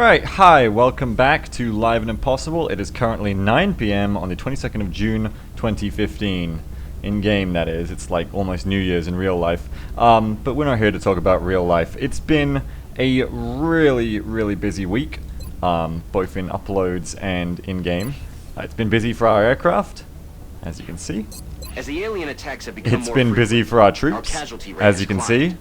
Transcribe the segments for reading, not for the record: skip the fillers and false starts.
Alright, hi, welcome back to Live and Impossible. It is currently 9 PM on the 22nd of June 2015. In-game, that is. It's like almost New Year's in real life. But we're not here to talk about real life. It's been a really busy week, both in uploads and in-game. It's been busy for our aircraft, as you can see. As the alien attacks have become It's been busy for our troops, our casualty rate as you can climbed. see.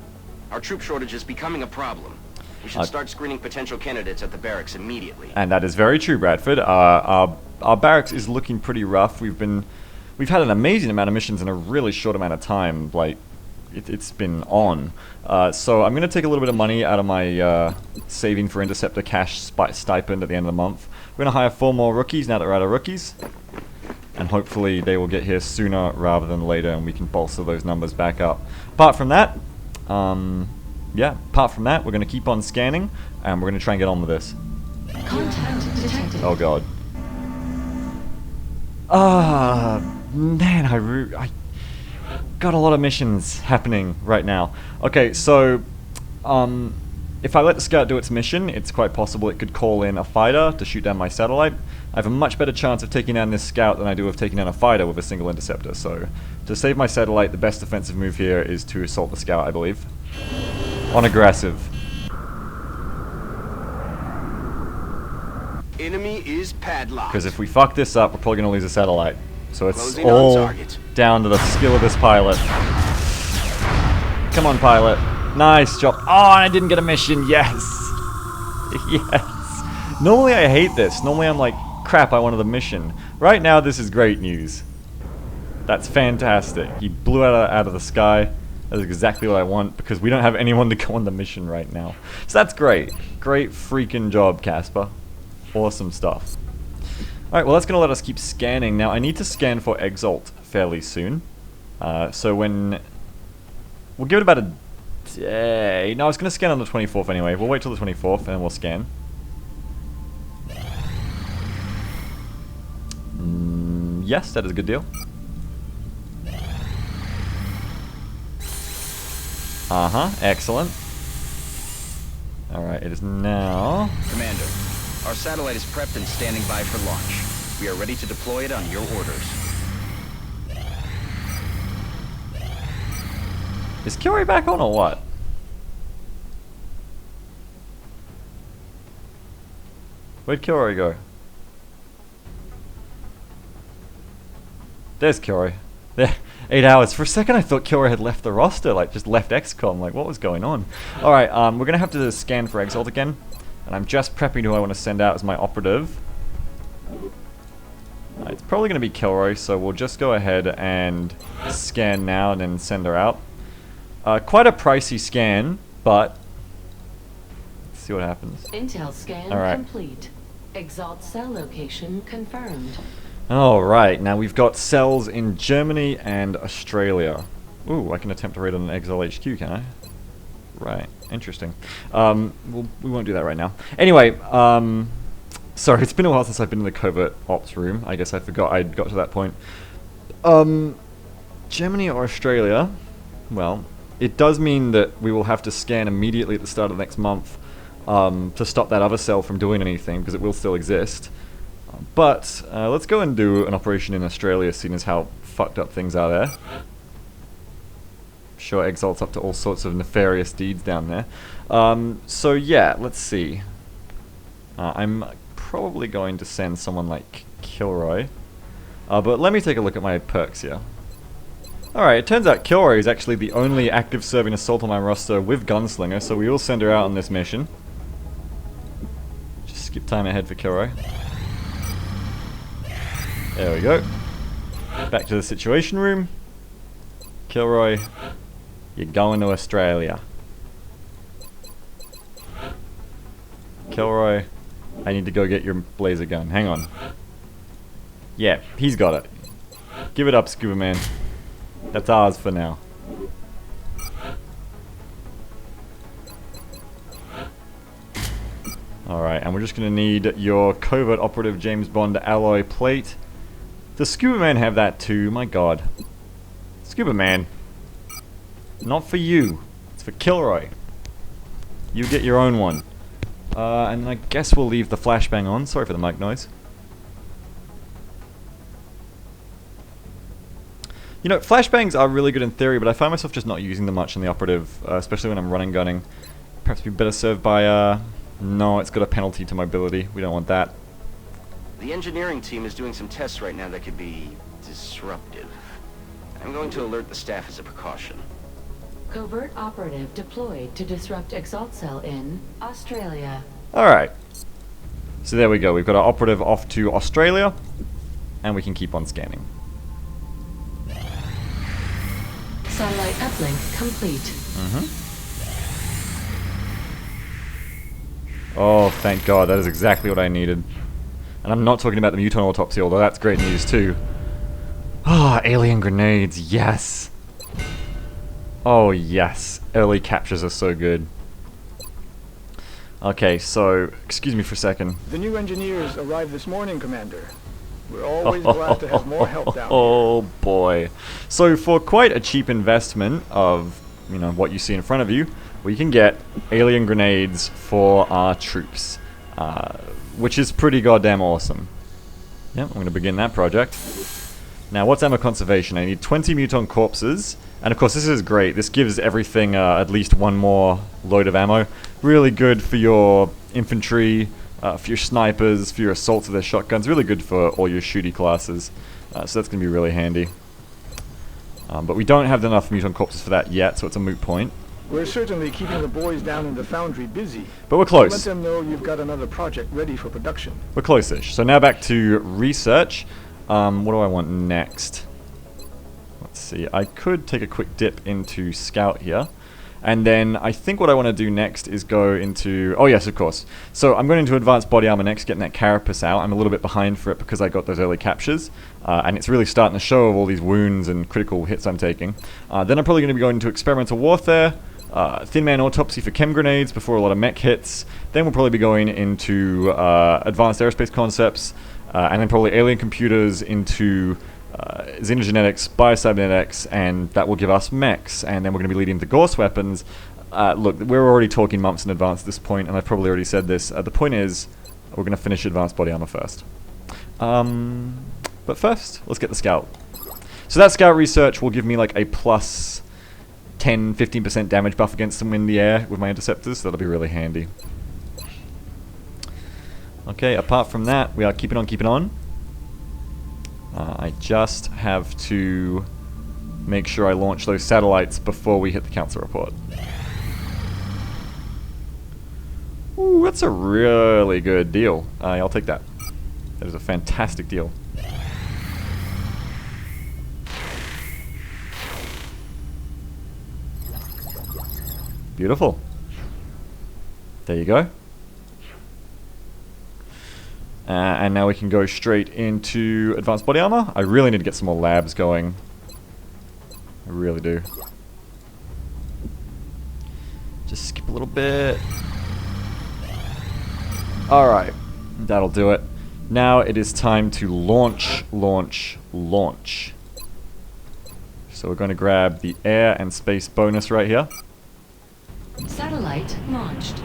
Our troop shortage is becoming a problem. We should start screening potential candidates at the barracks immediately. And that is very true, Bradford. Our barracks is looking pretty rough. We've had an amazing amount of missions in a really short amount of time. Like, it's been on. So I'm going to take a little bit of money out of my saving for interceptor cash stipend at the end of the month. We're going to hire 4 more rookies now that we're out of rookies. And hopefully they will get here sooner rather than later and we can bolster those numbers back up. Apart from that, we're going to keep on scanning, and we're going to try and get on with this. Contact detected. Oh god. Man, I got a lot of missions happening right now. Okay, so, if I let the scout do its mission, it's quite possible it could call in a fighter to shoot down my satellite. I have a much better chance of taking down this scout than I do of taking down a fighter with a single interceptor, so to save my satellite, the best defensive move here is to assault the scout, I believe. On aggressive. Enemy is padlocked. Because if we fuck this up, we're probably going to lose a satellite. So it's Closing all on target. down to the skill of this pilot. Come on, pilot. Nice job. Oh, and I didn't get a mission. Yes. Yes. Normally I hate this. Normally I'm like, crap, I wanted a mission. Right now this is great news. That's fantastic. He blew out of the sky. That's exactly what I want, because we don't have anyone to go on the mission right now. So that's great. Great freaking job, Casper. Awesome stuff. Alright, well that's going to let us keep scanning. Now I need to scan for EXALT fairly soon. So when... We'll give it about a day. No, I was going to scan on the 24th anyway. We'll wait till the 24th and then we'll scan. Yes, that is a good deal. Excellent. Alright, it is now... Commander, our satellite is prepped and standing by for launch. We are ready to deploy it on your orders. Is CHKilroy back on or what? Where'd CHKilroy go? There's CHKilroy. There. 8 hours. For a second I thought CHKilroy had left the roster, like just left XCOM, like what was going on? Alright, we're gonna have to scan for EXALT again. And I'm just prepping who I want to send out as my operative. It's probably gonna be CHKilroy, so we'll just go ahead and scan now and then send her out. Quite a pricey scan, but let's see what happens. Intel scan complete. EXALT cell location confirmed. Alright, now we've got cells in Germany and Australia. Ooh, I can attempt to raid on an EXALT HQ, can I? Right, interesting. We won't do that right now. Anyway, sorry, it's been a while since I've been in the covert ops room. I guess I forgot I'd got to that point. Germany or Australia? Well, it does mean that we will have to scan immediately at the start of next month to stop that other cell from doing anything, because it will still exist. But let's go and do an operation in Australia, seeing as how fucked up things are there. Sure, EXALT's up to all sorts of nefarious deeds down there. So yeah, let's see. I'm probably going to send someone like CHKilroy. But let me take a look at my perks here. Alright, it turns out CHKilroy is actually the only active serving assault on my roster with Gunslinger, so we will send her out on this mission. Just skip time ahead for CHKilroy. There we go. Back to the situation room. CHKilroy, you're going to Australia. CHKilroy, I need to go get your laser gun. Hang on. Yeah, he's got it. Give it up, Scuba Man. That's ours for now. Alright, and we're just going to need your covert operative James Bond alloy plate. Does Scuba Man have that too? My god. Scuba Man. Not for you. It's for CHKilroy. You get your own one. And I guess we'll leave the flashbang on. Sorry for the mic noise. You know, flashbangs are really good in theory, but I find myself just not using them much in the operative, especially when I'm running gunning. Perhaps be better served by, no, it's got a penalty to mobility. We don't want that. The engineering team is doing some tests right now that could be disruptive. I'm going to alert the staff as a precaution. Covert operative deployed to disrupt EXALT cell in Australia. Alright. So there we go. We've got our operative off to Australia, and we can keep on scanning. Satellite uplink complete. Oh, thank God. That is exactly what I needed. And I'm not talking about the muton autopsy, although that's great news too. Ah, alien grenades. Yes. Oh, yes. Early captures are so good. Okay, so, excuse me for a second. The new engineers arrived this morning, Commander. We're always glad to have more help down here. Oh boy. So for quite a cheap investment of, you know, what you see in front of you, we can get alien grenades for our troops. Which is pretty goddamn awesome. Yep, I'm going to begin that project. Now, what's ammo conservation? I need 20 muton corpses. And of course, this is great. This gives everything at least one more load of ammo. Really good for your infantry, for your snipers, for your assaults with their shotguns. Really good for all your shooty classes. So that's going to be really handy. But we don't have enough muton corpses for that yet, so it's a moot point. We're certainly keeping the boys down in the foundry busy. But we're close. Let them know you've got another project ready for production. We're close-ish. So now back to research. What do I want next? Let's see. I could take a quick dip into Scout here. And then I think what I want to do next is go into... Oh, yes, of course. So I'm going into Advanced Body Armor next, getting that carapace out. I'm a little bit behind for it because I got those early captures. And it's really starting to show of all these wounds and critical hits I'm taking. Then I'm probably going to be going into Experimental Warfare, Thin Man Autopsy for chem grenades before a lot of mech hits. Then we'll probably be going into Advanced Aerospace Concepts, and then probably Alien Computers into... xenogenetics, biocybernetics, and that will give us mechs, and then we're going to be leading to Gauss weapons. Look, we're already talking months in advance at this point, and I've probably already said this. The point is, we're going to finish Advanced Body Armor first. But first, let's get the Scout. So that Scout research will give me like a plus 10-15% damage buff against them in the air with my interceptors, so that'll be really handy. Okay, apart from that, we are keeping on. I just have to make sure I launch those satellites before we hit the council report. Ooh, that's a really good deal. I'll take that. That is a fantastic deal. Beautiful. There you go. And now we can go straight into Advanced Body Armor. I really need to get some more labs going. I really do. Just skip a little bit. Alright, that'll do it. Now it is time to launch. So we're going to grab the air and space bonus right here. Satellite launched.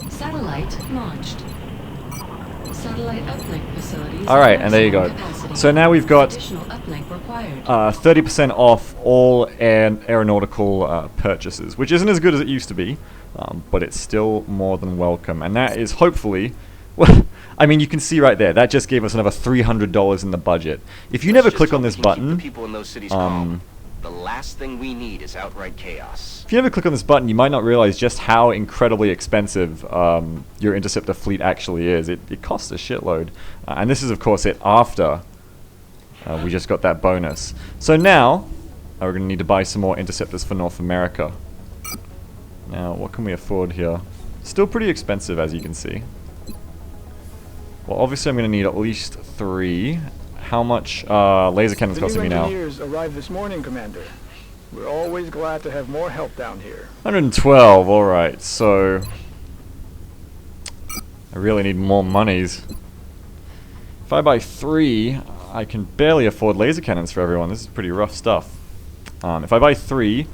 Satellite launched. Satellite uplink facilities. Alright, and there you go. So now we've got Additional uplink required. 30% off all aeronautical purchases, which isn't as good as it used to be, but it's still more than welcome. And that is hopefully, well, I mean, you can see right there, that just gave us another $300 in the budget. If you never click on this button, the last thing we need is outright chaos. if you never click on this button, you might not realize just how incredibly expensive your interceptor fleet actually is. It costs a shitload. And this is, of course, it after we just got that bonus. So now, we're going to need to buy some more interceptors for North America. Now, what can we afford here? Still pretty expensive, as you can see. Well, obviously I'm going to need at least 3. How much laser cannons costing me now? The new engineers arrived this morning, Commander. We're always glad to have more help down here. 112, alright, so... I really need more monies. If I buy 3, I can barely afford laser cannons for everyone. This is pretty rough stuff. If I buy 3,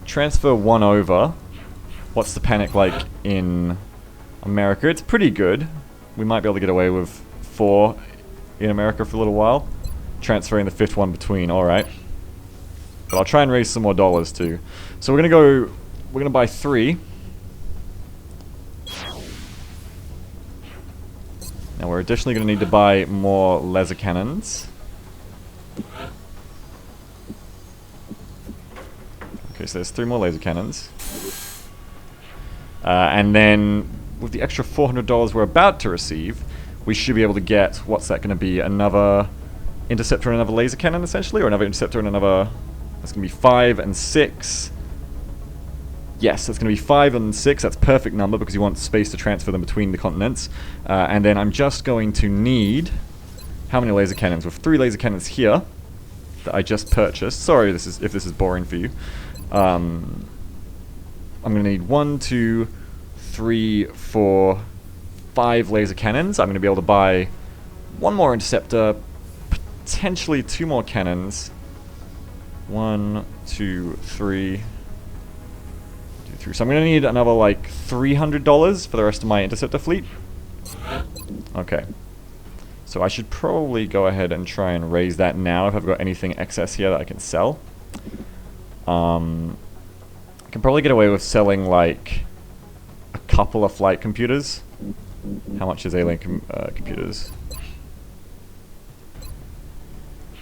transfer 1 over, what's the panic like in America. It's pretty good. We might be able to get away with 4 in America for a little while. Transferring the 5th one between, alright. But I'll try and raise some more dollars too. So we're gonna buy 3. Now we're additionally gonna need to buy more laser cannons. Okay, so there's 3 more laser cannons. And then, with the extra $400 we're about to receive, we should be able to get, what's that going to be, another interceptor and another laser cannon, essentially? Or another interceptor and another... That's going to be 5 and 6. Yes, that's going to be 5 and 6. That's a perfect number because you want space to transfer them between the continents. And then I'm just going to need... How many laser cannons? With 3 laser cannons here that I just purchased. Sorry if this is boring for you. I'm going to need 1, 2, 3, 4, 5 laser cannons. I'm going to be able to buy 1 more interceptor, potentially 2 more cannons. 1, 2, 3. So I'm going to need another like $300 for the rest of my interceptor fleet. Okay. So I should probably go ahead and try and raise that now if I've got anything excess here that I can sell. I can probably get away with selling like a couple of flight computers. How much is alien computers?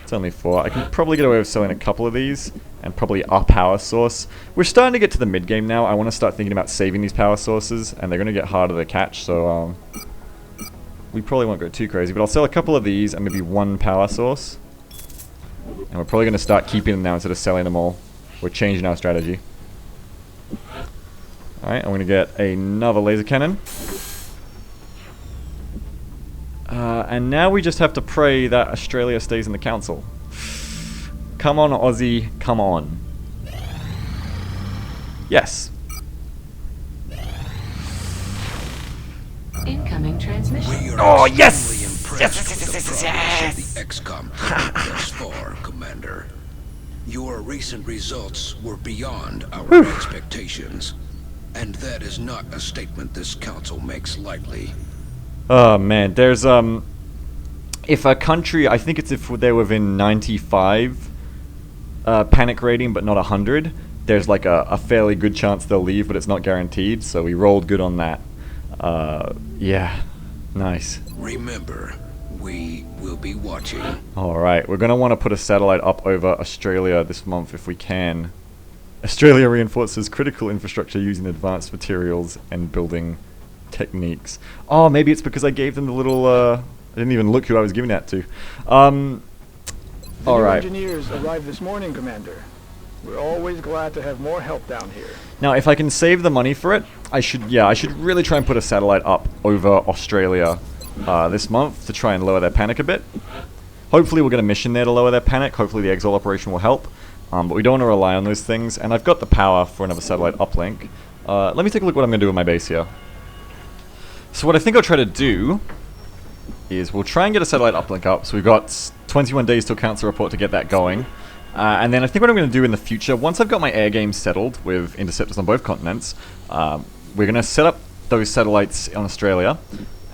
It's only 4. I can probably get away with selling a couple of these and probably our power source. We're starting to get to the mid game now. I want to start thinking about saving these power sources, and they're going to get harder to catch, so we probably won't go too crazy, but I'll sell a couple of these and maybe 1 power source. And we're probably going to start keeping them now instead of selling them all. We're changing our strategy. Alright, I'm going to get another laser cannon. And now we just have to pray that Australia stays in the council. Come on, Aussie, come on. Yes. Incoming transmission. Oh, yes! Yes! The XCOM thus far, Commander. Your recent results were beyond our expectations, and that is not a statement this council makes lightly. Oh man, there's if a country, I think it's if they're within 95 panic rating but not 100, there's like a fairly good chance they'll leave, but it's not guaranteed, so we rolled good on that. Yeah, nice. Remember, we will be watching. Alright, we're gonna want to put a satellite up over Australia this month if we can. Australia reinforces critical infrastructure using advanced materials and building techniques. Oh, maybe it's because I gave them the little, I didn't even look who I was giving that to. Alright. Engineers arrived this morning, Commander. We're always glad to have more help down here. Now, if I can save the money for it, I should really try and put a satellite up over Australia this month to try and lower their panic a bit. Hopefully we'll get a mission there to lower their panic. Hopefully the EXALT operation will help. But we don't want to rely on those things. And I've got the power for another satellite uplink. Let me take a look at what I'm going to do with my base here. So what I think I'll try to do is we'll try and get a satellite uplink up. So we've got 21 days till council report to get that going. And then I think what I'm going to do in the future, once I've got my air game settled with interceptors on both continents, we're going to set up those satellites on Australia.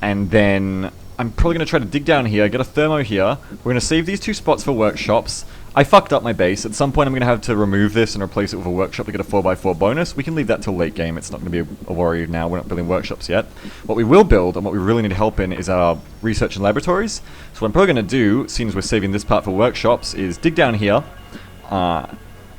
And then I'm probably going to try to dig down here, get a thermo here. We're going to save these 2 spots for workshops. I fucked up my base. At some point I'm going to have to remove this and replace it with a workshop to get a 4x4 bonus. We can leave that till late game. It's not going to be a worry now. We're not building workshops yet. What we will build, and what we really need help in, is our research and laboratories. So what I'm probably going to do, seeing as we're saving this part for workshops, is dig down here.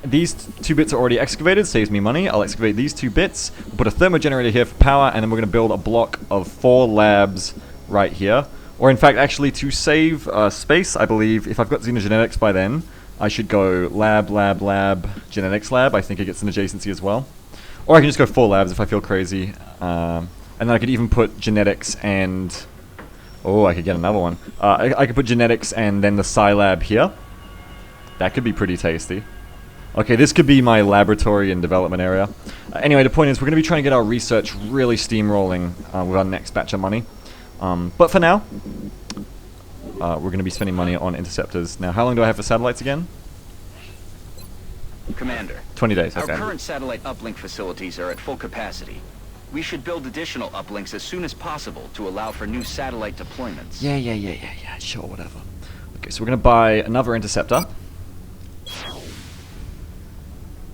These 2 bits are already excavated, saves me money. I'll excavate these 2 bits, we'll put a thermogenerator here for power, and then we're going to build a block of 4 labs right here. Or in fact, actually, to save space, I believe, if I've got xenogenetics by then, I should go lab, genetics lab. I think it gets an adjacency as well. Or I can just go 4 labs if I feel crazy. And then I could even put genetics and... Oh, I could get another one. I could put genetics and then the Sci lab here. That could be pretty tasty. Okay, this could be my laboratory and development area. Anyway, the point is we're going to be trying to get our research really steamrolling with our next batch of money. But for now, we're going to be spending money on interceptors. Now, how long do I have for satellites again? Commander. 20 days, Our okay. current satellite uplink facilities are at full capacity. We should build additional uplinks as soon as possible to allow for new satellite deployments. Yeah, sure, whatever. Okay, so we're going to buy another interceptor.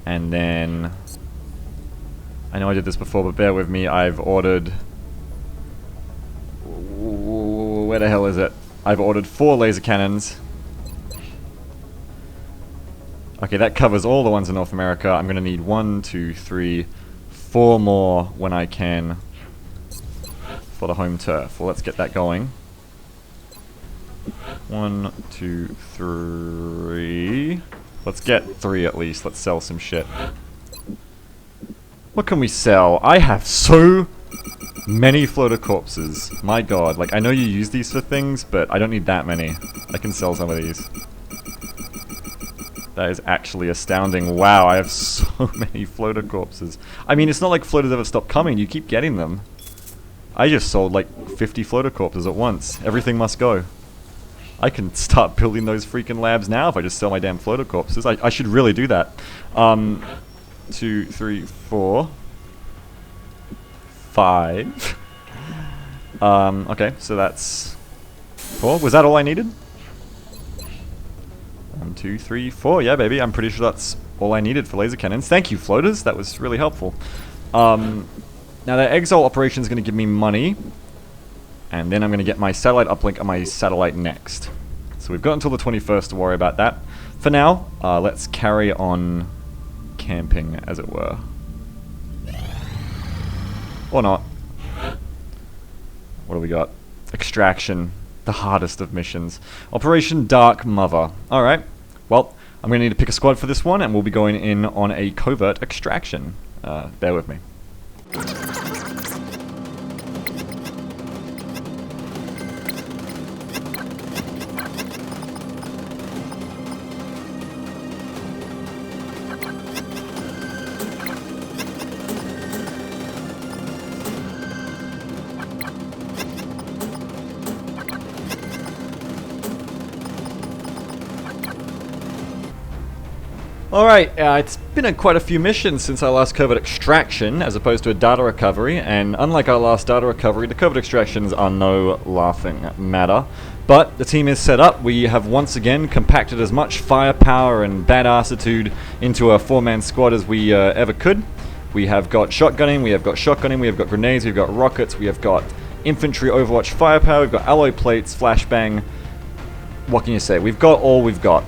And then... I know I did this before, but bear with me. I've ordered... Where the hell is it? I've ordered 4 laser cannons. Okay, that covers all the ones in North America. I'm going to need 1, 2, 3, 4 more when I can for the home turf. Well, let's get that going. 1, 2, 3. Let's get 3 at least. Let's sell some shit. What can we sell? I have so many floater corpses. My god. Like, I know you use these for things, but I don't need that many. I can sell some of these. That is actually astounding. Wow, I have so many floater corpses. I mean, it's not like floaters ever stop coming. You keep getting them. I just sold like 50 floater corpses at once. Everything must go. I can start building those freaking labs now if I just sell my damn floater corpses. I should really do that. 2, 3, 4, 5. Okay, so that's 4. Was that all I needed? 1, 2, 3, 4. Yeah, baby. I'm pretty sure that's all I needed for laser cannons. Thank you, floaters. That was really helpful. Now, that EXALT operation is going to give me money. And then I'm going to get my satellite uplink and my satellite next. So we've got until the 21st to worry about that. For now, let's carry on camping, as it were. Or not. What do we got? Extraction. The hardest of missions. Operation Dark Mother. Alright. Well, I'm going to need to pick a squad for this one, and we'll be going in on a covert extraction. Bear with me. Alright, it's been quite a few missions since our last covert extraction, as opposed to a data recovery, and unlike our last data recovery, the covert extractions are no laughing matter. But the team is set up. We have once again compacted as much firepower and badassitude into a 4-man squad as we ever could. We have got shotgunning, we have got grenades, we've got rockets, we have got infantry Overwatch firepower, we've got alloy plates, flashbang. What can you say? We've got all we've got.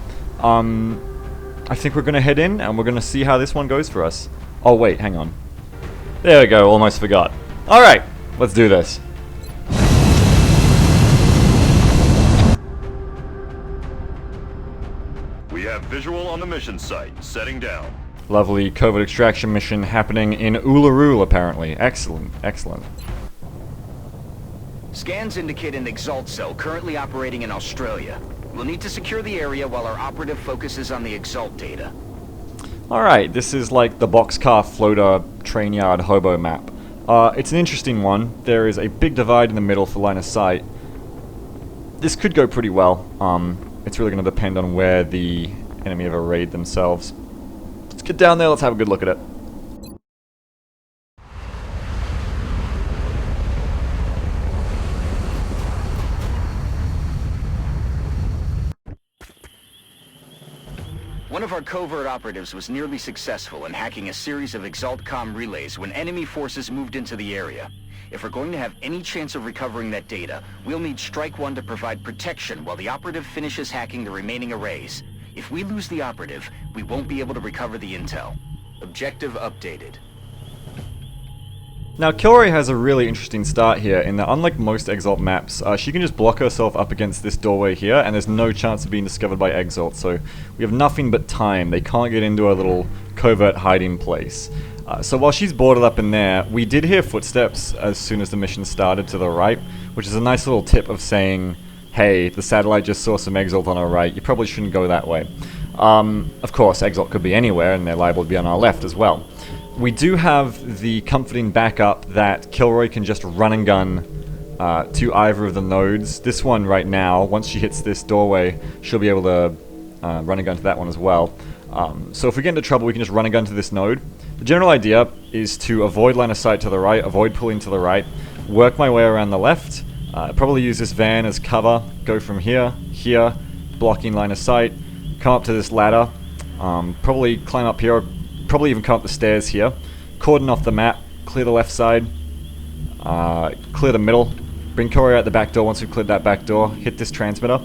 I think we're going to head in, and we're going to see how this one goes for us. Oh, wait, hang on. There we go, almost forgot. Alright, let's do this. We have visual on the mission site. Setting down. Lovely covert extraction mission happening in Uluru, apparently. Excellent, excellent. Scans indicate an EXALT cell currently operating in Australia. We'll need to secure the area while our operative focuses on the EXALT data. Alright, this is like the boxcar floater train yard hobo map. It's an interesting one. There is a big divide in the middle for line of sight. This could go pretty well. It's really going to depend on where the enemy ever raid themselves. Let's get down there, let's have a good look at it. One of our covert operatives was nearly successful in hacking a series of EXALT-COM relays when enemy forces moved into the area. If we're going to have any chance of recovering that data, we'll need Strike 1 to provide protection while the operative finishes hacking the remaining arrays. If we lose the operative, we won't be able to recover the intel. Objective updated. Now, Kilroy has a really interesting start here in that, unlike most EXALT maps, she can just block herself up against this doorway here, and there's no chance of being discovered by EXALT, so we have nothing but time. They can't get into a little covert hiding place. So while she's boarded up in there, we did hear footsteps as soon as the mission started to the right, which is a nice little tip of saying, hey, the satellite just saw some EXALT on our right, you probably shouldn't go that way. Of course, EXALT could be anywhere, and they're liable to be on our left as well. We do have the comforting backup that Kilroy can just run and gun to either of the nodes. This one right now, once she hits this doorway, she'll be able to run and gun to that one as well. So if we get into trouble, we can just run a gun to this node. The general idea is to avoid line of sight to the right, avoid pulling to the right, work my way around the left, probably use this van as cover, go from here, blocking line of sight, come up to this ladder, probably climb up here, probably even come up the stairs here, cordon off the map, clear the left side, clear the middle, bring Corey out the back door once we've cleared that back door, hit this transmitter,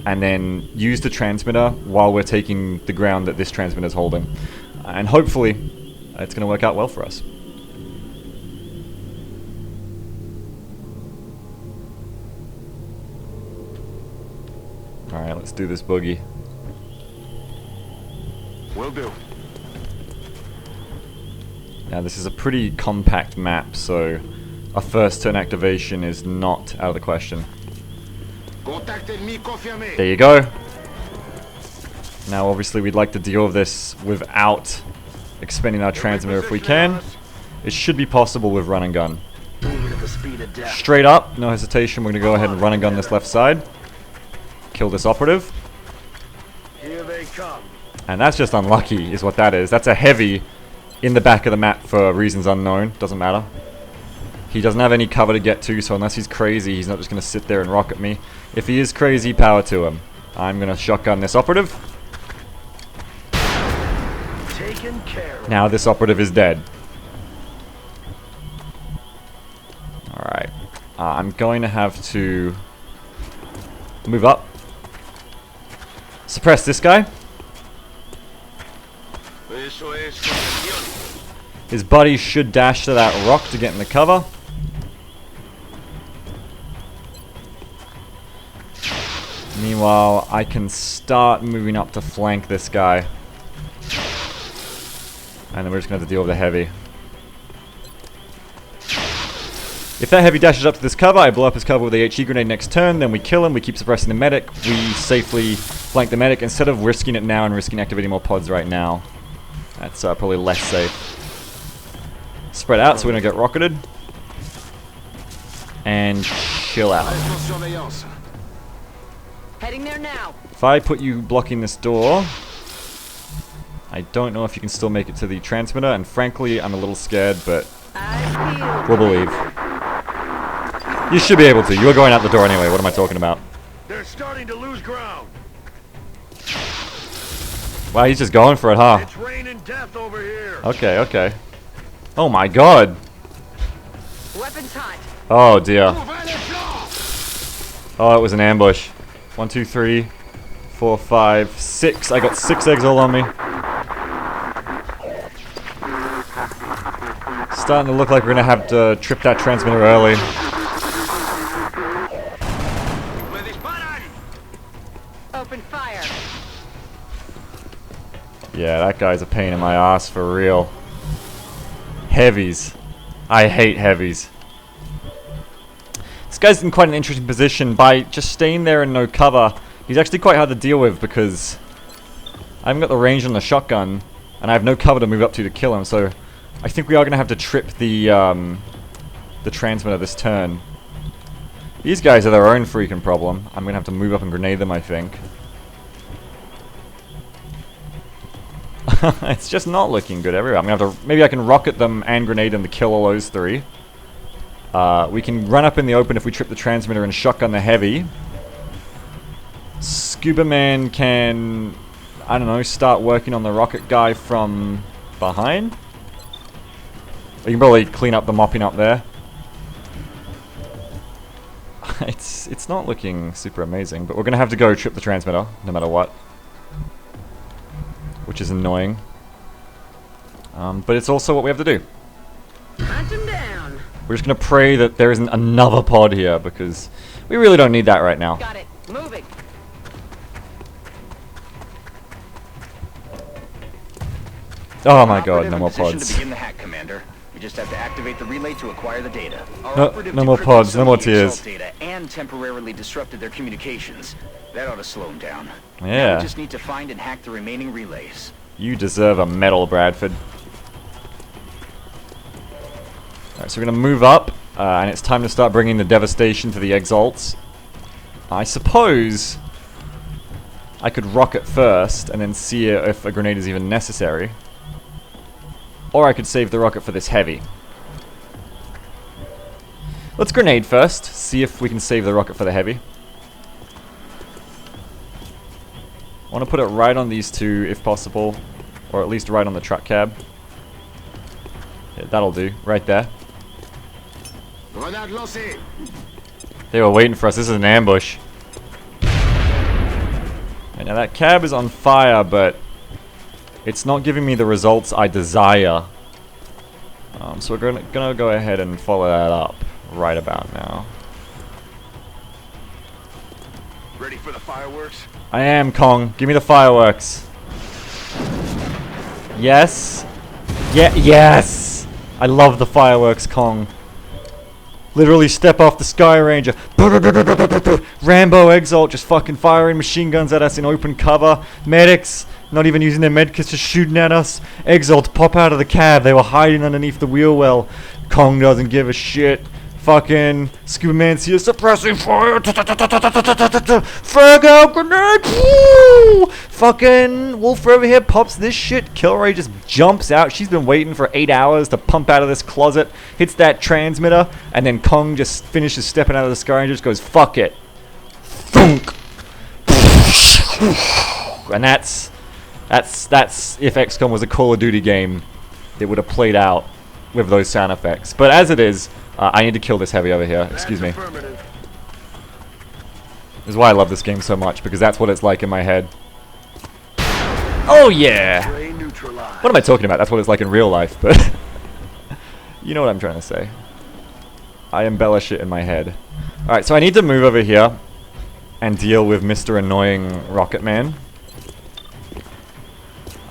and then use the transmitter while we're taking the ground that this transmitter is holding. And hopefully, it's going to work out well for us. Alright, let's do this boogie. Will do. Now this is a pretty compact map, so a first turn activation is not out of the question. There you go. Now obviously we'd like to deal with this without expending our transmitter if we can. It should be possible with run and gun. Straight up, no hesitation, we're going to go ahead and run and gun this left side. Kill this operative. Here they come. And that's just unlucky, is what that is. That's a heavy in the back of the map for reasons unknown. Doesn't matter. He doesn't have any cover to get to, so unless he's crazy, he's not just going to sit there and rocket me. If he is crazy, power to him. I'm going to shotgun this operative. Taken care of. Now this operative is dead. Alright. I'm going to have to move up. Suppress this guy. His buddy should dash to that rock to get in the cover. Meanwhile, I can start moving up to flank this guy. And then we're just going to have to deal with the heavy. If that heavy dashes up to this cover, I blow up his cover with a HE grenade next turn, then we kill him, we keep suppressing the medic, we safely flank the medic instead of risking it now and risking activating more pods right now. That's probably less safe. Spread out so we don't get rocketed. And chill out. Heading there now. If I put you blocking this door, I don't know if you can still make it to the transmitter, and frankly, I'm a little scared, but we'll believe. You should be able to. You are going out the door anyway. What am I talking about? They're starting to lose ground. Wow, he's just going for it, huh? It's raining death over here. Okay, okay. Oh my god. Weapons hot. Oh dear. Oh, it was an ambush. 1, 2, 3, 4, 5, 6. I got 6 eggs all on me. Starting to look like we're gonna have to trip that transmitter early. Open fire. Yeah, that guy's a pain in my ass for real. Heavies. I hate heavies. This guy's in quite an interesting position. By just staying there and no cover, he's actually quite hard to deal with because I haven't got the range on the shotgun and I have no cover to move up to kill him, so I think we are going to have to trip the transmitter this turn. These guys are their own freaking problem. I'm going to have to move up and grenade them, I think. It's just not looking good everywhere. I'm going to have to... Maybe I can rocket them and grenade them to kill all those 3. We can run up in the open if we trip the transmitter and shotgun the heavy. Scuba Man can... I don't know, start working on the rocket guy from behind. You can probably clean up the mopping up there. It's not looking super amazing, but we're going to have to go trip the transmitter, no matter what. Which is annoying. But it's also what we have to do. Hunt him down. We're just going to pray that there isn't another pod here, because we really don't need that right now. Got it. Moving. Oh my god, no more Position pods. to begin the hack, Commander. We just have to activate the relay to acquire the data. Our No, operative no more decrypted pods, some no more of the EXALT tears. data and temporarily disrupted their communications. That ought to slow them down. Now Yeah. we just need to find and hack the remaining relays. You deserve a medal, Bradford. Alright, so we're going to move up, and it's time to start bringing the devastation to the EXALTs. I suppose I could rocket first and then see if a grenade is even necessary. Or I could save the rocket for this heavy. Let's grenade first, see if we can save the rocket for the heavy. I want to put it right on these two if possible, or at least right on the truck cab. Yeah, that'll do, right there. They were waiting for us, this is an ambush. Right, now that cab is on fire, but it's not giving me the results I desire. So we're gonna go ahead and follow that up right about now. Ready for the fireworks? I am, Kong. Give me the fireworks. Yes. Yeah, yes! I love the fireworks, Kong. Literally step off the Sky Ranger. Rambo Exalt just fucking firing machine guns at us in open cover. Medics not even using their medkits, just shooting at us. Exalt pop out of the cab. They were hiding underneath the wheel well. Kong doesn't give a shit. Fucking Scuba Man's here suppressing fire. Frag out grenade. Woo! Fucking Wolf over here pops this shit. Kilroy just jumps out. She's been waiting for 8 hours to pump out of this closet. Hits that transmitter. And then Kong just finishes stepping out of the Sky Ranger. Just goes, fuck it. Thunk. And that's if XCOM was a Call of Duty game, it would have played out with those sound effects. But as it is, I need to kill this heavy over here. Excuse me. This is why I love this game so much, because that's what it's like in my head. Oh yeah! What am I talking about? That's what it's like in real life, but you know what I'm trying to say. I embellish it in my head. Alright, so I need to move over here and deal with Mr. Annoying Rocket Man.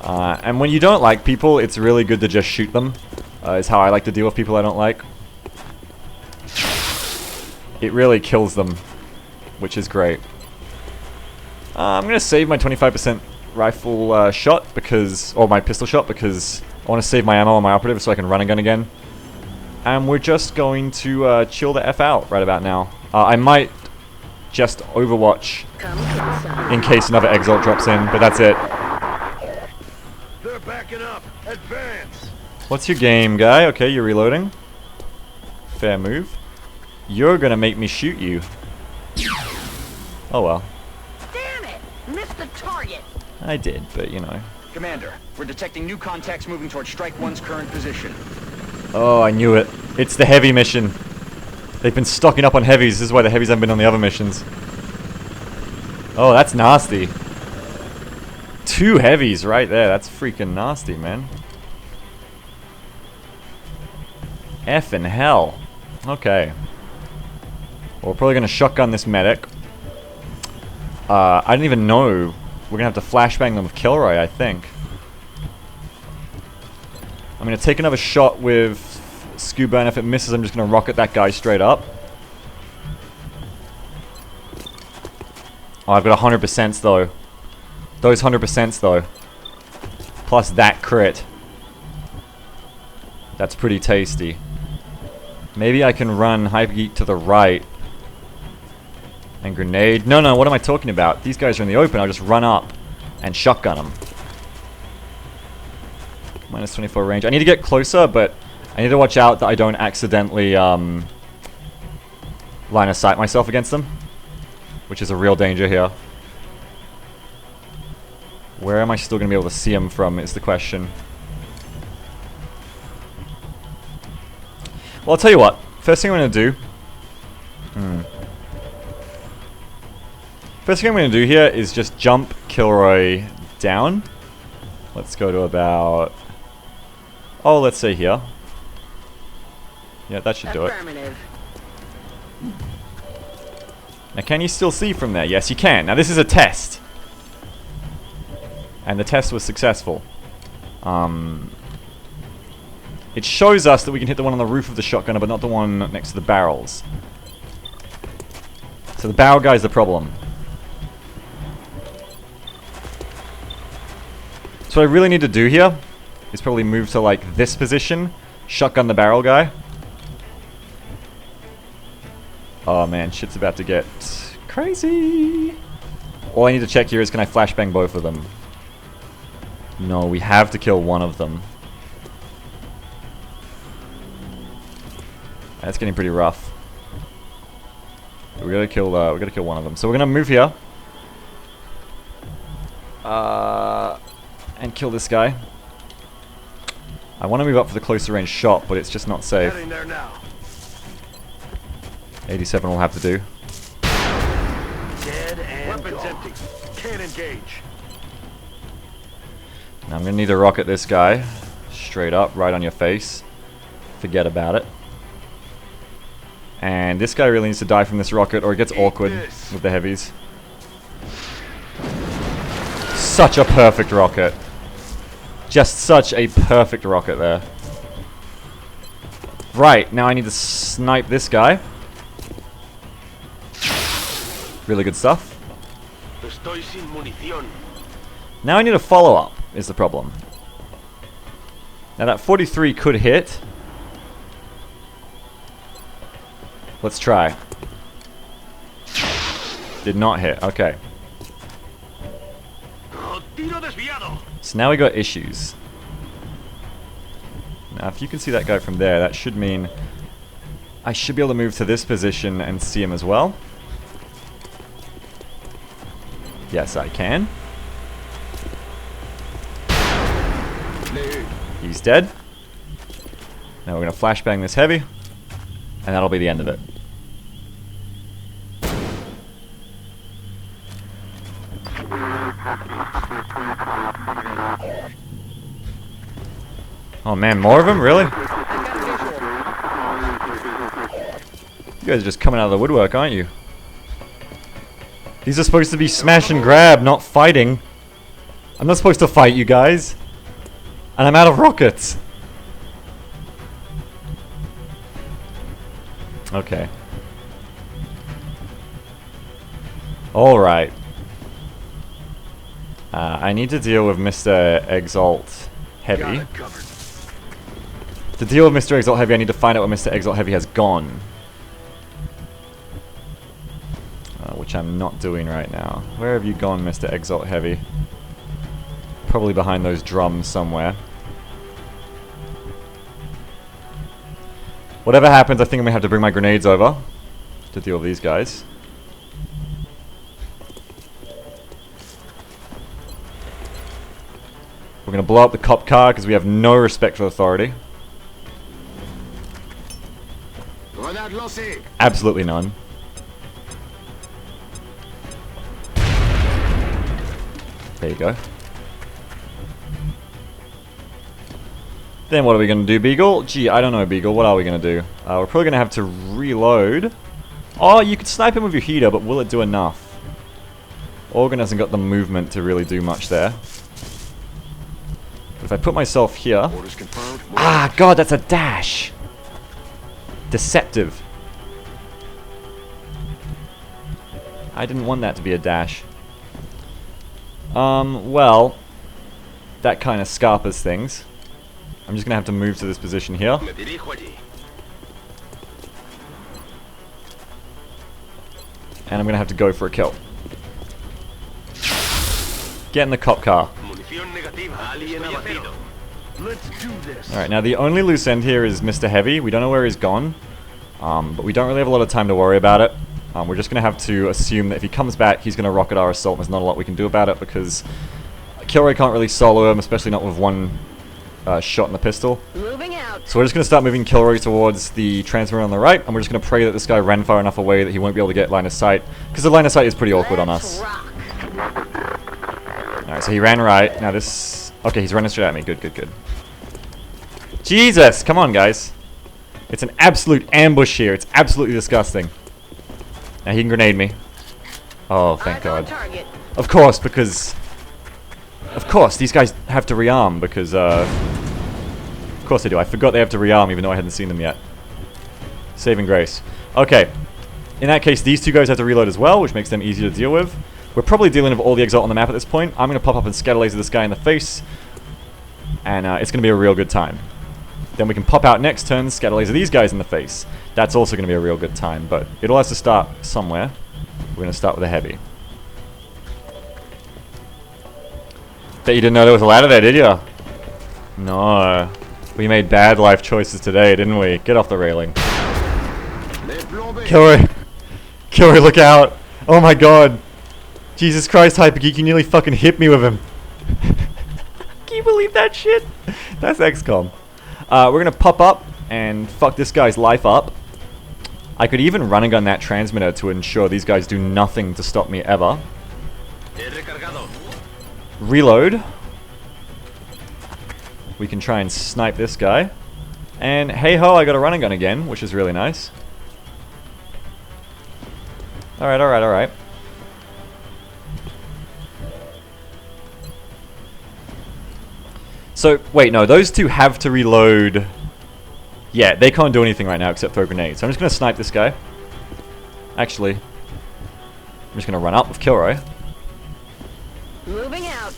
And when you don't like people, it's really good to just shoot them. Is how I like to deal with people I don't like. It really kills them, which is great. I'm going to save my 25% rifle shot because, or my pistol shot, because I want to save my ammo on my operative so I can run a gun again. And we're just going to chill the F out right about now. I might just Overwatch in case another Exalt drops in, but that's it. They're backing up. Advance. What's your game, guy? Okay, you're reloading. Fair move. You're gonna make me shoot you. Oh well. Damn it! Missed the target. I did, but you know. Commander, we're detecting new contacts moving toward Strike 1's current position. Oh, I knew it. It's the heavy mission. They've been stocking up on heavies. This is why the heavies haven't been on the other missions. Oh, that's nasty. 2 heavies right there. That's freaking nasty, man. Effing hell. Okay. Well, we're probably going to shotgun this medic. I didn't even know. We're going to have to flashbang them with Kilroy, I think. I'm going to take another shot with Scuba, and if it misses, I'm just going to rocket that guy straight up. Oh, I've got 100% though. Those 100% though. Plus that crit. That's pretty tasty. Maybe I can run Hypergeek to the right. And grenade. No, what am I talking about? These guys are in the open. I'll just run up and shotgun them. Minus 24 range. I need to get closer, but I need to watch out that I don't accidentally line of sight myself against them. Which is a real danger here. Where am I still going to be able to see them from is the question. Well, I'll tell you what. First thing I'm going to do... First thing I'm going to do here is just jump Kilroy down. Let's go to about... Oh, let's say here. Yeah, that should do it. Now, can you still see from there? Yes, you can. Now, this is a test. And the test was successful. It shows us that we can hit the one on the roof of the shotgunner, but not the one next to the barrels. So the barrel guy's the problem. So what I really need to do here is probably move to like this position, shotgun the barrel guy. Oh man, shit's about to get crazy. All I need to check here is, can I flashbang both of them? No, we have to kill one of them. That's getting pretty rough. We gotta kill one of them. So we're gonna move here. And kill this guy. I want to move up for the closer range shot, but it's just not safe. Heading there now. 87 will have to do. Dead and weapons empty. Can't engage. Now I'm gonna need to rocket this guy. Straight up, right on your face. Forget about it. And this guy really needs to die from this rocket, or it gets awkward with the heavies. Such a perfect rocket. Just such a perfect rocket there. Right, now I need to snipe this guy. Really good stuff. Estoy sin munición. Now I need a follow-up, is the problem. Now that 43 could hit. Let's try. Did not hit, okay. Tiro desviado. So now we got issues. Now if you can see that guy from there, that should mean I should be able to move to this position and see him as well. Yes, I can. He's dead. Now we're going to flashbang this heavy, and that'll be the end of it. Oh man, more of them? Really? You guys are just coming out of the woodwork, aren't you? These are supposed to be smash and grab, not fighting. I'm not supposed to fight you guys. And I'm out of rockets. Okay. Alright. I need to deal with Mr. EXALT Heavy. To deal with Mr. EXALT Heavy, I need to find out where Mr. EXALT Heavy has gone. Which I'm not doing right now. Where have you gone, Mr. EXALT Heavy? Probably behind those drums somewhere. Whatever happens, I think I'm going to have to bring my grenades over to deal with these guys. We're going to blow up the cop car because we have no respect for authority. Absolutely none. There you go. Then what are we going to do, Beagle? Gee, I don't know, Beagle. What are we going to do? We're probably going to have to reload. Oh, you could snipe him with your heater, but will it do enough? Organ hasn't got the movement to really do much there. But if I put myself here... Ah, God, that's a dash! Deceptive. I didn't want that to be a dash. Well... That kind of scarpers things. I'm just going to have to move to this position here. And I'm going to have to go for a kill. Get in the cop car. Alright, now the only loose end here is Mr. Heavy. We don't know where he's gone. But we don't really have a lot of time to worry about it. We're just going to have to assume that if he comes back, he's going to rocket our assault. There's not a lot we can do about it because Kilroy can't really solo him, especially not with one shot in the pistol. Moving out. So we're just going to start moving Kilroy towards the transmitter on the right, and we're just going to pray that this guy ran far enough away that he won't be able to get line of sight, because the line of sight is pretty awkward on us. Alright, so he ran right. Now this... Okay, he's running straight at me. Good, good, good. Jesus! Come on, guys. It's an absolute ambush here. It's absolutely disgusting. Now he can grenade me. Oh, thank God. Of course, because... Of course, these guys have to rearm because, of course they do. I forgot they have to rearm even though I hadn't seen them yet. Saving grace. Okay. In that case, these two guys have to reload as well, which makes them easier to deal with. We're probably dealing with all the EXALT on the map at this point. I'm going to pop up and scatter laser this guy in the face. And it's going to be a real good time. Then we can pop out next turn, scatter laser these guys in the face. That's also going to be a real good time, but it all has to start somewhere. We're going to start with a heavy. Bet you didn't know there was a ladder there, did you? No. We made bad life choices today, didn't we? Get off the railing. Kilroy! Kilroy, look out! Oh my god! Jesus Christ, Hypergeek, you nearly fucking hit me with him. Can you believe that shit? That's XCOM. We're gonna pop up and fuck this guy's life up. I could even run and gun that transmitter to ensure these guys do nothing to stop me ever. Reload. We can try and snipe this guy. And hey ho, I got a run and gun again, which is really nice. Alright, alright, alright. So, wait, no, those two have to reload. Yeah, they can't do anything right now except throw grenades. So I'm just going to snipe this guy. Actually, I'm just going to run up with Kilroy. Moving out.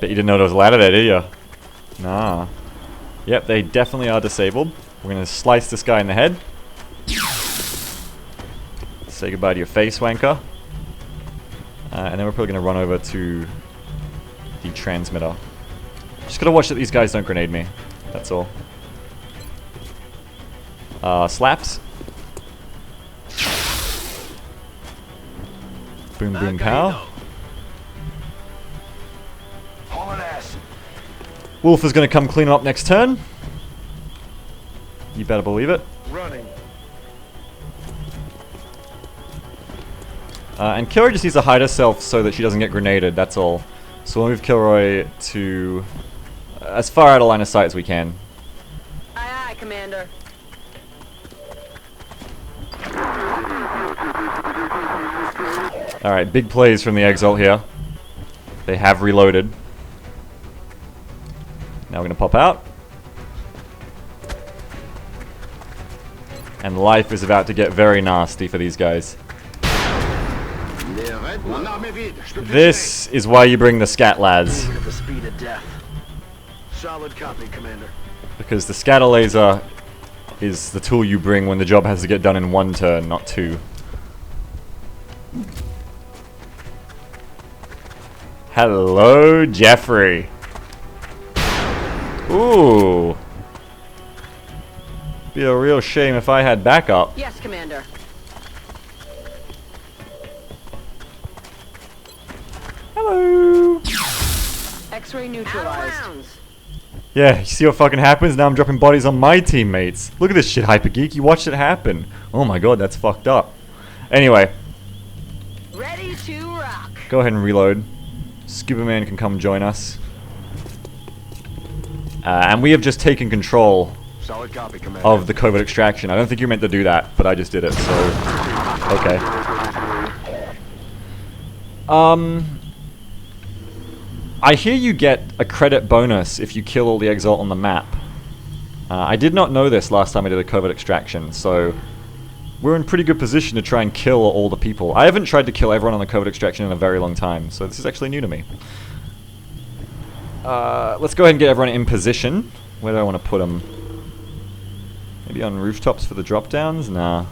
Bet you didn't know there was a ladder there, did you? Nah. Yep, they definitely are disabled. We're going to slice this guy in the head. Say goodbye to your face, wanker. And then we're probably going to run over to the transmitter. Just gotta watch that these guys don't grenade me. That's all. Slaps. Boom, boom, pow. Wolf is gonna come clean him up next turn. You better believe it. Running. And Kilroy just needs to hide herself so that she doesn't get grenaded, that's all. So we'll move Kilroy to as far out of line of sight as we can. Aye, aye, Commander. Alright, big plays from the EXALT here. They have reloaded. Now we're going to pop out. And life is about to get very nasty for these guys. This is why you bring the scat lads. At the speed of death. Solid copy, Commander. Because the scatter laser is the tool you bring when the job has to get done in one turn, not two. Hello, Jeffrey. Ooh. Be a real shame if I had backup. Yes, Commander. Hello. X-ray neutralized. Yeah, you see what fucking happens? Now I'm dropping bodies on my teammates. Look at this shit, Hypergeek. You watched it happen. Oh my god, that's fucked up. Anyway. Ready to rock. Go ahead and reload. Scuba Man can come join us. And we have just taken control Solid copy, Commander. of the covert extraction. I don't think you meant to do that, but I just did it, so... Okay. I hear you get a credit bonus if you kill all the EXALT on the map. I did not know this last time I did a covert extraction, so... We're in pretty good position to try and kill all the people. I haven't tried to kill everyone on the covert extraction in a very long time, so this is actually new to me. Let's go ahead and get everyone in position. Where do I want to put them? Maybe on rooftops for the drop-downs? Nah.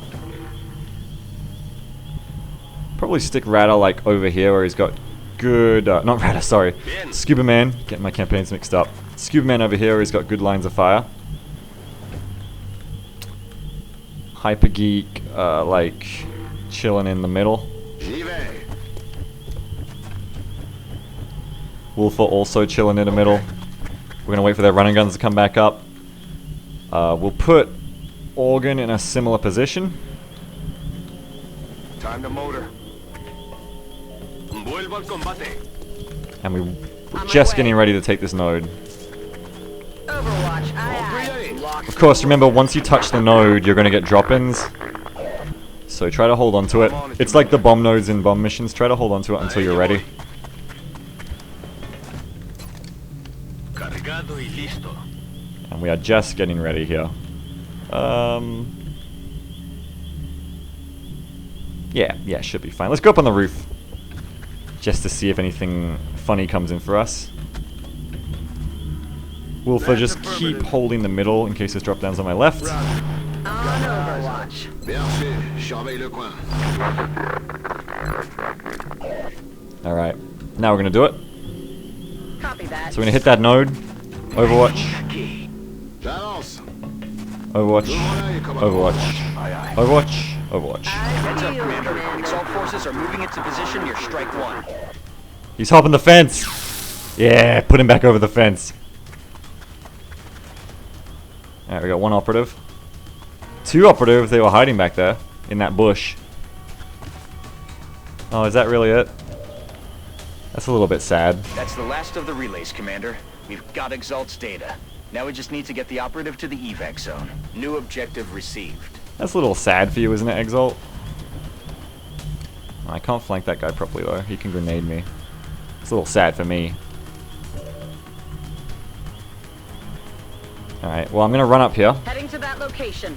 Probably stick Radar like over here where he's got good... not Radar, sorry. Scuba Man. Getting my campaigns mixed up. Scuba Man over here where he's got good lines of fire. Hypergeek, like, chilling in the middle. Wolfer also chilling in the middle. We're gonna wait for their running guns to come back up. We'll put Organ in a similar position. Time to motor. Vuelvo al combate. And we're just getting ready to take this node. Overwatch. Aye, aye. Lock. Of course, remember, once you touch the node, you're gonna get drop-ins. So try to hold on to it. It's like the bomb nodes in bomb missions. Try to hold on to it until you're ready. Cargado y listo. And we are just getting ready here. Yeah, should be fine. Let's go up on the roof. Just to see if anything funny comes in for us. Wolfer, just keep holding the middle in case there's drop-downs on my left. On Overwatch. Alright. Now we're gonna do it. Copy that. So we're gonna hit that node. Overwatch. Overwatch. Overwatch. Overwatch. Overwatch. Heads up, Commander. Exalt forces are moving into position near Strike 1. He's hopping the fence. Yeah, put him back over the fence. Alright, we got one operative. Two operatives, they were hiding back there in that bush. Oh, is that really it? That's a little bit sad. That's the last of the relays, Commander. We've got Exalt's data. Now we just need to get the operative to the evac zone. New objective received. That's a little sad for you, isn't it, Exalt? I can't flank that guy properly though. He can grenade me. It's a little sad for me. Alright, well I'm gonna run up here. Heading to that location.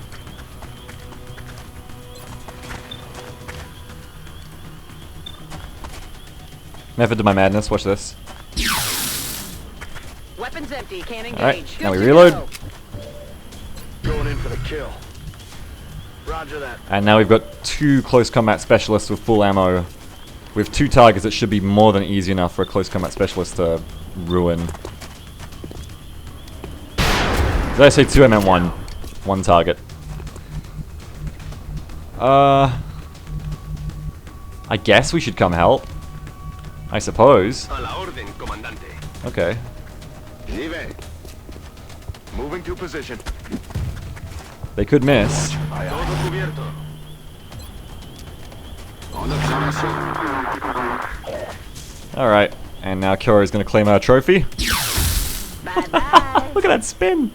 Method to my madness, watch this. Weapons empty, can't engage. Alright, now we Good to reload. go. Going in for the kill. Roger that. And now we've got two close combat specialists with full ammo. With two targets, it should be more than easy enough for a close combat specialist to ruin. Did I say two? I meant one. One target. I guess we should come help. I suppose. A la orden, comandante. Okay. Vive. Moving to position. They could miss. Todo cubierto. En observación. Alright. And now Kilroy is going to claim our trophy. Bye-bye. Look at that spin.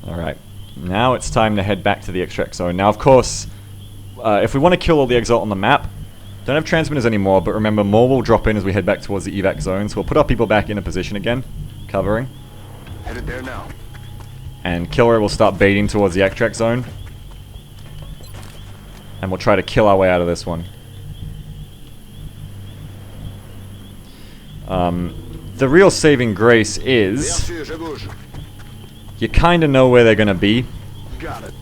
Alright. Now it's time to head back to the extract zone. Now, of course, if we want to kill all the Exalt on the map, don't have transmitters anymore, but remember, more will drop in as we head back towards the evac zone, so we'll put our people back in a position again, covering. Headed there now. And Kilroy will start baiting towards the extract zone. And we'll try to kill our way out of this one. The real saving grace is you kind of know where they're going to be. Got it.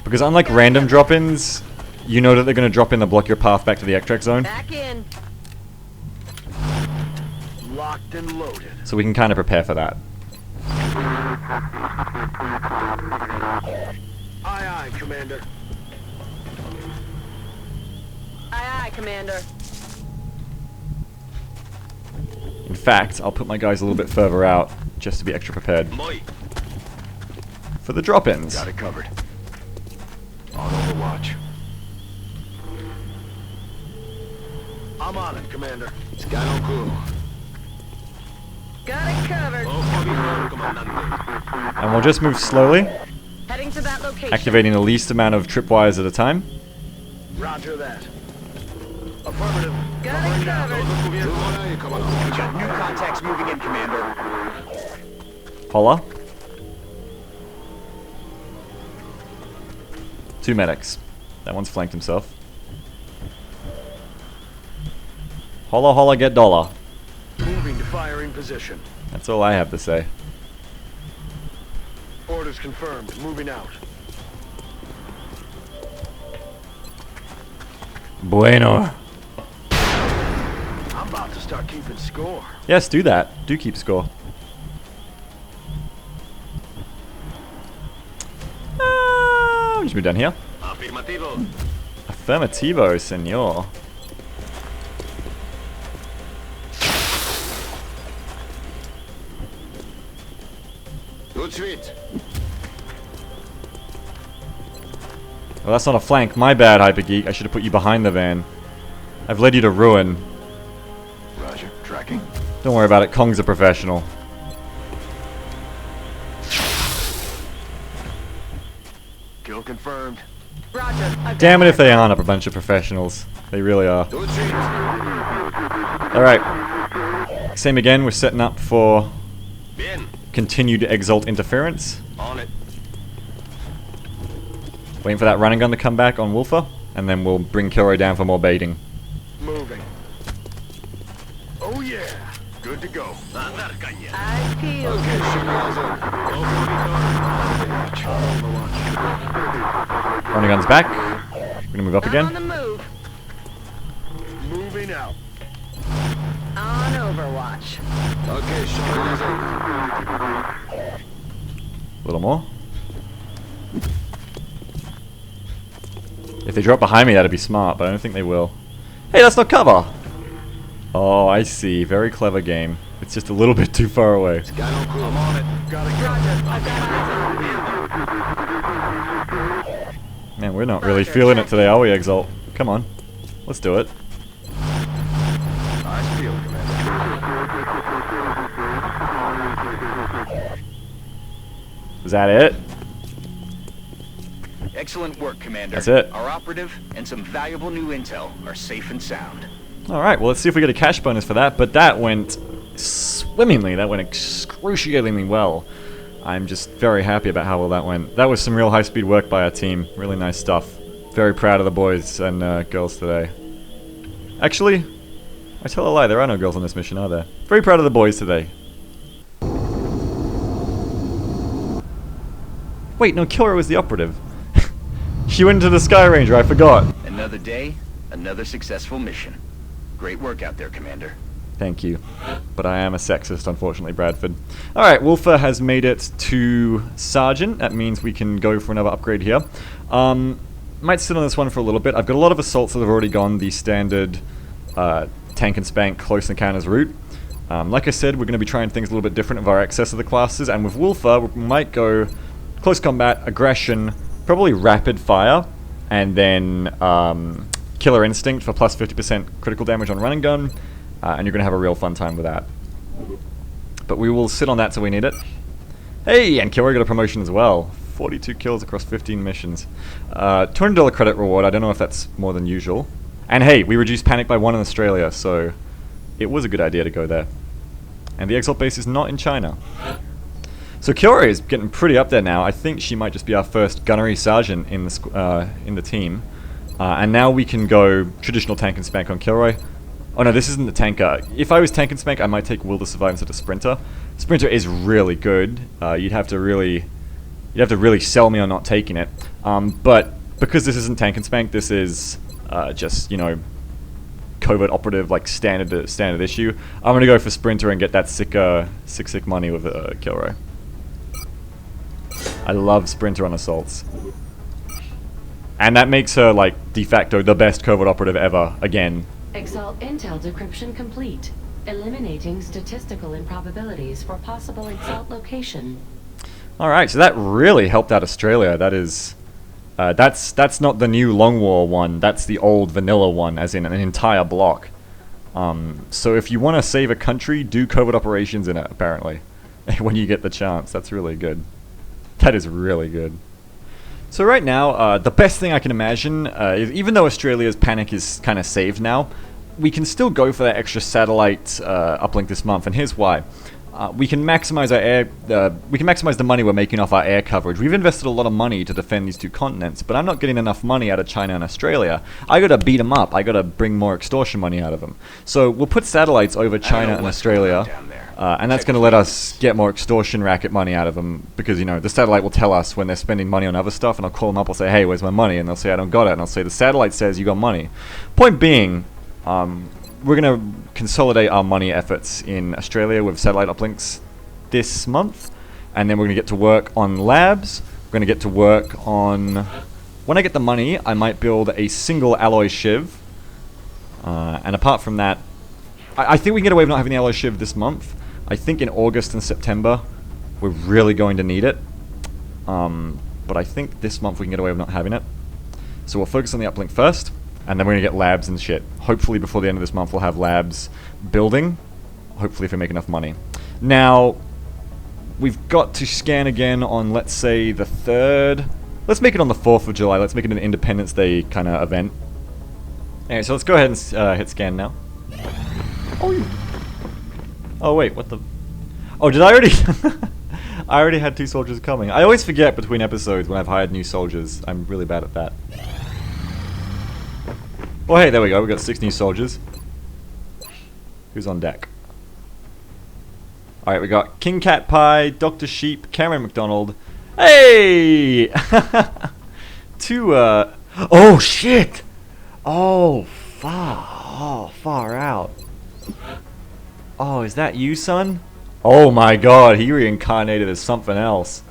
Because unlike random drop-ins, you know that they're going to drop in to block your path back to the extract zone. Back in. Locked and loaded. So we can kind of prepare for that. Aye, aye, Commander. Aye, aye, Commander. In fact, I'll put my guys a little bit further out, just to be extra prepared Boy. for the drop-ins. Got it covered. On overwatch. I'm on it, Commander. Scan cool. Got it covered. And we'll just move slowly, Heading to that location. activating the least amount of tripwires at a time. Roger that. Affirmative. Got it covered. We've got new contacts moving in, Commander. Holla. Two medics. That one's flanked himself. Holla holla get dollar. Moving to firing position. That's all I have to say. Orders confirmed. Moving out. Bueno. I'm about to start keeping score. Yes, do that. Do keep score. Just move down here. Afirmativo. Affirmativo, senor. Good sweet. Well, that's not a flank. My bad, Hypergeek. I should have put you behind the van. I've led you to ruin. Roger. Tracking. Don't worry about it. Kong's a professional. Kill confirmed. Roger. I've Damn got it if they aren't a bunch of professionals. They really are. Good sweet. Alright. Same again. We're setting up for Bien. continued Exalt interference. On it. Waiting for that running gun to come back on Wolfer. And then we'll bring Kilroy down for more baiting. Moving. Oh yeah. Good to go. eyes peeled. Okay, signals in. Running gun's back. We're gonna move up I'm again. on the move. Moving out. on Overwatch. Okay, Sean. A little more. If they drop behind me, that'd be smart, but I don't think they will. Hey, that's not cover! Oh, I see. Very clever game. It's just a little bit too far away. Got no clue. I'm on it. Gotta go. Roger, I've got eyes on Man, we're not really feeling it today, are we, EXALT? Come on. Let's do it. Nice field, Commander. Is that it? Excellent work, Commander. That's it. Our operative and some valuable new intel are safe and sound. Alright, well let's see if we get a cash bonus for that, but that went swimmingly. That went excruciatingly well. I'm just very happy about how well that went. That was some real high-speed work by our team. Really nice stuff. Very proud of the boys and girls today. Actually, I tell a lie, there are no girls on this mission, are there? Very proud of the boys today. Wait, no, Kilroy was the operative. She went into the Sky Ranger, I forgot. Another day, another successful mission. Great work out there, Commander. Thank you. But I am a sexist, unfortunately, Bradford. Alright, Wolfer has made it to Sergeant. That means we can go for another upgrade here. Might sit on this one for a little bit. I've got a lot of assaults that have already gone the standard tank and spank close encounters route. Like I said, we're going to be trying things a little bit different of our excess of the classes, and with Wolfer, we might go close combat, aggression, probably rapid fire, and then Killer Instinct for plus 50% critical damage on run and gun, and you're going to have a real fun time with that. But we will sit on that till we need it. Hey, and Kilroy got a promotion as well. 42 kills across 15 missions. $200 credit reward, I don't know if that's more than usual. And hey, we reduced panic by 1 in Australia, so it was a good idea to go there. And the EXALT base is not in China. So Kilroy is getting pretty up there now. I think she might just be our first gunnery sergeant in the team. And now we can go traditional tank and spank on Kilroy. Oh no, this isn't the tanker. If I was tank and spank, I might take Will to Survive instead of Sprinter. Sprinter is really good. You'd have to really sell me on not taking it. But because this isn't tank and spank, this is just, you know, covert operative, like standard issue. I'm gonna go for Sprinter and get that sick money with Kilroy. I love Sprinter on assaults. And that makes her, like, de facto the best covert operative ever, again. EXALT intel decryption complete. Eliminating statistical improbabilities for possible EXALT location. Alright, so that really helped out Australia. That is... that's not the new Long War one, that's the old vanilla one, as in an entire block. So if you want to save a country, do covert operations in it, apparently. When you get the chance, that's really good. That is really good. So right now, the best thing I can imagine, is even though Australia's panic is kind of saved now, we can still go for that extra satellite uplink this month, and here's why. We can maximize the money we're making off our air coverage. We've invested a lot of money to defend these two continents, but I'm not getting enough money out of China and Australia. I gotta beat them up. I gotta bring more extortion money out of them. So we'll put satellites over China and Australia, and that's gonna let us get more extortion racket money out of them, because, you know, the satellite will tell us when they're spending money on other stuff, and I'll call them up, I'll say, hey, where's my money? And they'll say, I don't got it, and I'll say, the satellite says you got money. Point being, we're going to consolidate our money efforts in Australia with satellite uplinks this month, and then we're going to get to work on labs. We're going to get to work on... When I get the money, I might build a single alloy shiv, and apart from that, I think we can get away with not having the alloy shiv this month. I think in August and September, we're really going to need it, but I think this month we can get away with not having it. So we'll focus on the uplink first, and then we're going to get labs and shit. Hopefully before the end of this month we'll have labs building. Hopefully if we make enough money. Now, we've got to scan again on, let's say, the 3rd. Let's make it on the 4th of July. Let's make it an Independence Day kind of event. Anyway, so let's go ahead and hit scan now. Oh wait, what the... Oh, did I already... I already had 2 soldiers coming. I always forget between episodes when I've hired new soldiers. I'm really bad at that. Oh hey, there we go, we got 6 new soldiers. Who's on deck? Alright, we got King Cat Pie, Dr. Sheep, Cameron McDonald. Hey! Oh shit! Oh, far out. Oh, is that you, son? Oh my god, he reincarnated as something else.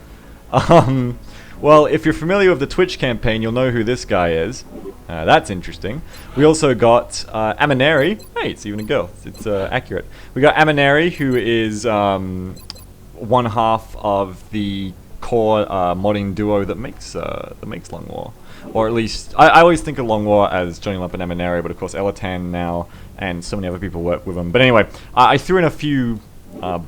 Well, if you're familiar with the Twitch campaign, you'll know who this guy is. That's interesting. We also got Amaneri. Hey, it's even a girl. It's accurate. We got Amaneri, who is one half of the core modding duo that makes Long War. Or at least, I always think of Long War as Johnny Lump and Amaneri, but of course Elatan now, and so many other people work with them. But anyway, I threw in a few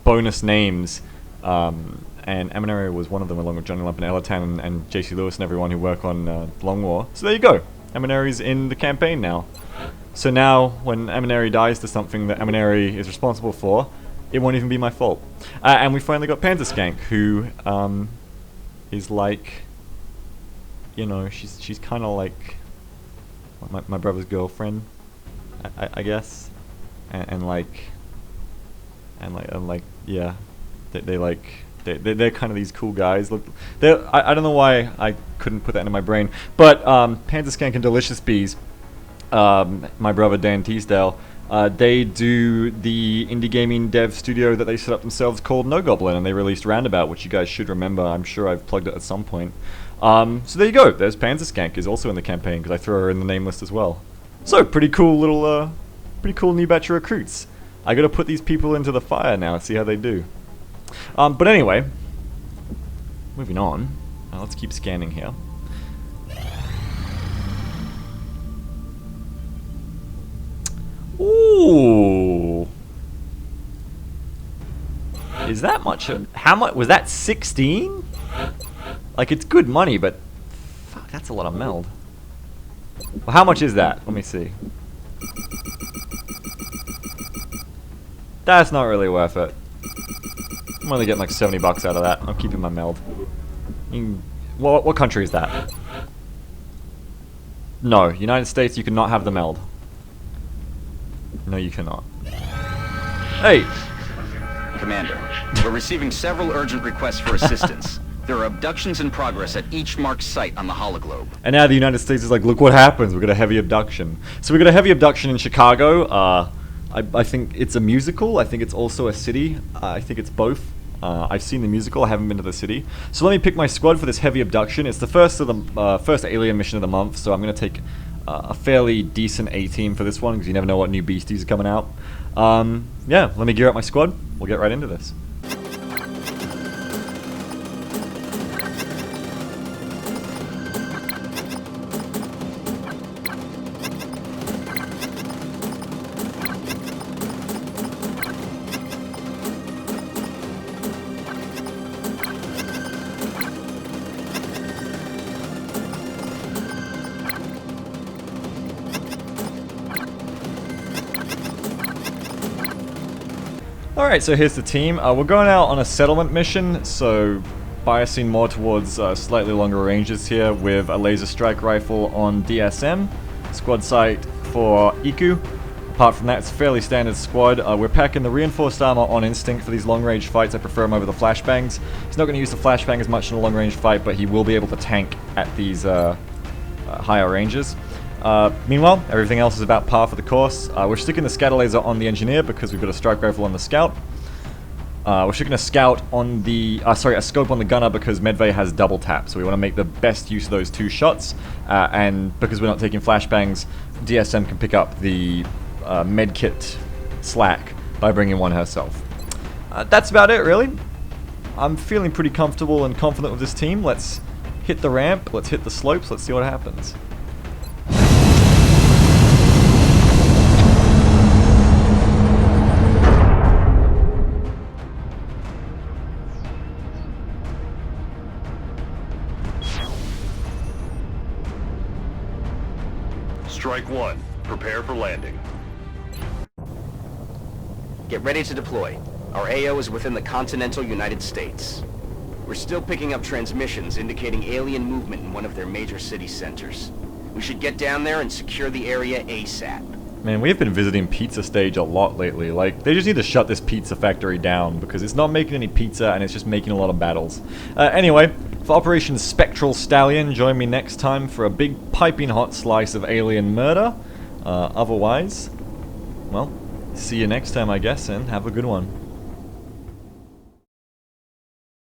bonus names, and Amaneri was one of them, along with Johnny Lump and Elatan and JC Lewis and everyone who work on Long War. So there you go. Amaneri's in the campaign now. So now, when Amaneri dies to something that Amaneri is responsible for, it won't even be my fault. And we finally got Panzerskank, who is like, you know, she's kind of like my brother's girlfriend, I guess, and yeah, they're kind of these cool guys. Look, I don't know why I couldn't put that into my brain, but Panzerskank and Delicious Bees, my brother Dan Teasdale, they do the indie gaming dev studio that they set up themselves called No Goblin, and they released Roundabout, which you guys should remember. I'm sure I've plugged it at some point. So there you go. There's Panzerskank is also in the campaign because I threw her in the name list as well. So pretty cool little, pretty cool new batch of recruits. I got to put these people into the fire now and see how they do. But anyway, moving on. Let's keep scanning here. Ooh. Is that much? How much was that? 16? Like, it's good money, but fuck, that's a lot of meld. Well, how much is that? Let me see. That's not really worth it. I'm only getting like 70 bucks out of that. I'm keeping my meld. What country is that? No, United States, you cannot have the meld. No, you cannot. Hey! Commander, we're receiving several urgent requests for assistance. There are abductions in progress at each marked site on the hologlobe. And now the United States is like, look what happens, we got a heavy abduction. So we got a heavy abduction in Chicago. I think it's a musical. I think it's also a city. I think it's both. I've seen the musical. I haven't been to the city. So let me pick my squad for this heavy abduction. It's the first of the first alien mission of the month. So I'm gonna take a fairly decent A team for this one because you never know what new beasties are coming out. Yeah, let me gear up my squad. We'll get right into this. Alright, so here's the team. We're going out on a settlement mission, so biasing more towards slightly longer ranges here with a laser strike rifle on DSM. Squad sight for Iku. Apart from that, it's a fairly standard squad. We're packing the reinforced armor on instinct for these long range fights. I prefer them over the flashbangs. He's not going to use the flashbang as much in a long range fight, but he will be able to tank at these higher ranges. Meanwhile, everything else is about par for the course. We're sticking the scatter laser on the engineer because we've got a strike rifle on the scout. We're sticking a scout on the, a scope on the gunner because Medvay has double tap, so we want to make the best use of those two shots. And because we're not taking flashbangs, DSM can pick up the medkit slack by bringing one herself. That's about it, really. I'm feeling pretty comfortable and confident with this team. Let's hit the ramp, let's hit the slopes, let's see what happens. Strike one. Prepare for landing. Get ready to deploy. Our AO is within the continental United States. We're still picking up transmissions indicating alien movement in one of their major city centers. We should get down there and secure the area ASAP. Man, we've been visiting Pizza Stage a lot lately. Like, they just need to shut this pizza factory down because it's not making any pizza and it's just making a lot of battles. Anyway, for Operation Spectral Stallion, join me next time for a big piping hot slice of alien murder. Otherwise, well, See you next time, I guess, and have a good one.